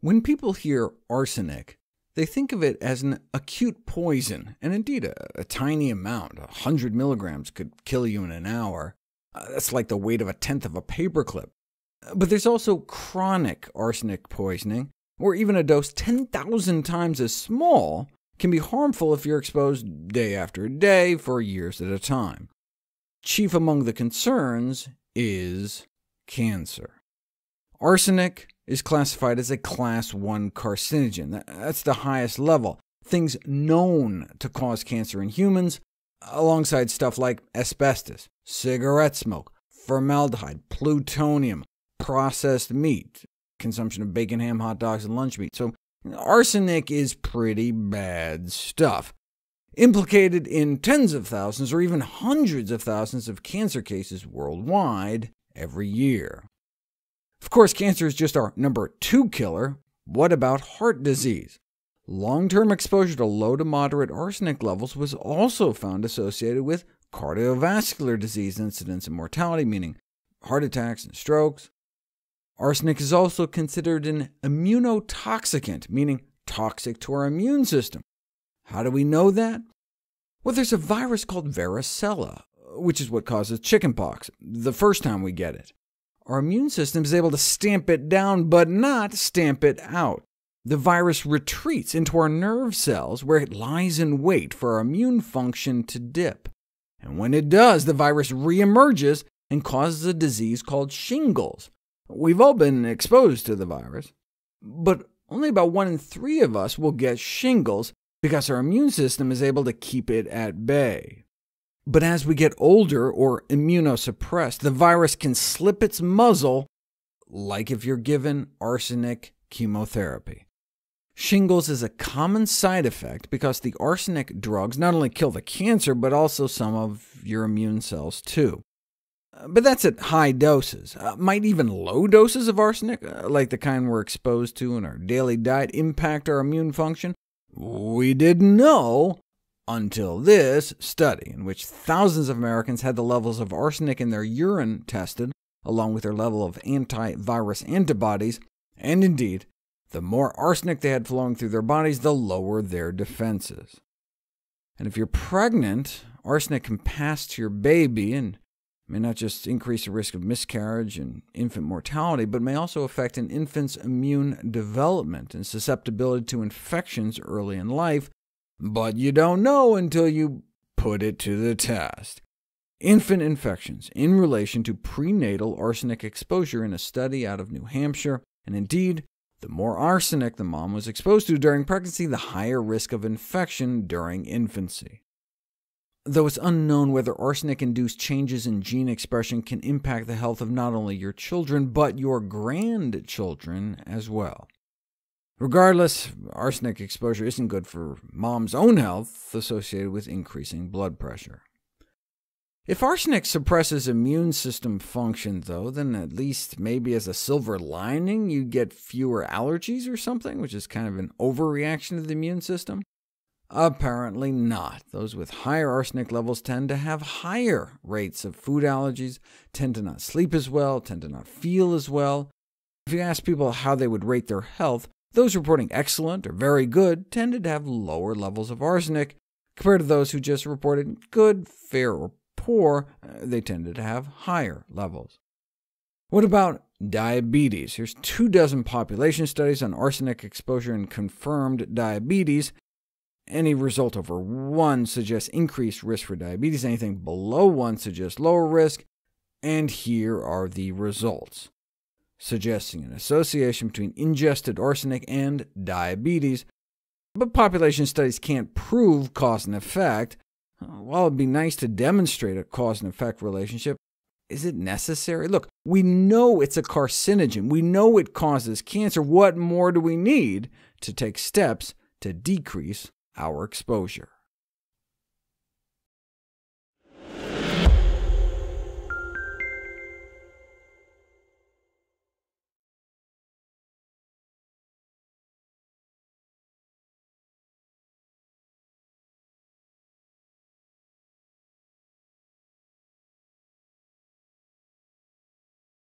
When people hear arsenic, they think of it as an acute poison, and indeed a tiny amount, 100 milligrams, could kill you in an hour. That's like the weight of a tenth of a paperclip. But there's also chronic arsenic poisoning, where even a dose 10,000 times as small can be harmful if you're exposed day after day for years at a time. Chief among the concerns is cancer. Arsenic is classified as a Class 1 carcinogen. That's the highest level. Things known to cause cancer in humans, alongside stuff like asbestos, cigarette smoke, formaldehyde, plutonium, processed meat, consumption of bacon, ham, hot dogs, and lunch meat. So arsenic is pretty bad stuff, implicated in tens of thousands or even hundreds of thousands of cancer cases worldwide every year. Of course, cancer is just our number 2 killer. What about heart disease? Long-term exposure to low to moderate arsenic levels was also found associated with cardiovascular disease incidence and mortality, meaning heart attacks and strokes. Arsenic is also considered an immunotoxicant, meaning toxic to our immune system. How do we know that? Well, there's a virus called varicella, which is what causes chickenpox, the first time we get it. Our immune system is able to stamp it down, but not stamp it out. The virus retreats into our nerve cells, where it lies in wait for our immune function to dip. And when it does, the virus reemerges and causes a disease called shingles. We've all been exposed to the virus, but only about 1 in 3 of us will get shingles because our immune system is able to keep it at bay. But as we get older or immunosuppressed, the virus can slip its muzzle, like if you're given arsenic chemotherapy. Shingles is a common side effect because the arsenic drugs not only kill the cancer, but also some of your immune cells too. But that's at high doses. Might even low doses of arsenic, like the kind we're exposed to in our daily diet, impact our immune function? We didn't know until this study, in which thousands of Americans had the levels of arsenic in their urine tested, along with their level of antivirus antibodies, and indeed, the more arsenic they had flowing through their bodies, the lower their defenses. And if you're pregnant, arsenic can pass to your baby and may not just increase the risk of miscarriage and infant mortality, but may also affect an infant's immune development and susceptibility to infections early in life, but you don't know until you put it to the test. Infant infections in relation to prenatal arsenic exposure in a study out of New Hampshire, and indeed, the more arsenic the mom was exposed to during pregnancy, the higher risk of infection during infancy. Though it's unknown whether arsenic-induced changes in gene expression can impact the health of not only your children, but your grandchildren as well. Regardless, arsenic exposure isn't good for mom's own health, associated with increasing blood pressure. If arsenic suppresses immune system function, though, then at least maybe as a silver lining you get fewer allergies or something, which is kind of an overreaction to the immune system? Apparently not. Those with higher arsenic levels tend to have higher rates of food allergies, tend to not sleep as well, tend to not feel as well. If you ask people how they would rate their health, those reporting excellent or very good tended to have lower levels of arsenic, compared to those who just reported good, fair, or poor. They tended to have higher levels. What about diabetes? Here's 24 population studies on arsenic exposure and confirmed diabetes. Any result over 1 suggests increased risk for diabetes. Anything below 1 suggests lower risk. And here are the results, suggesting an association between ingested arsenic and diabetes. But population studies can't prove cause and effect. While it'd be nice to demonstrate a cause and effect relationship, is it necessary? Look, we know it's a carcinogen. We know it causes cancer. What more do we need to take steps to decrease our exposure?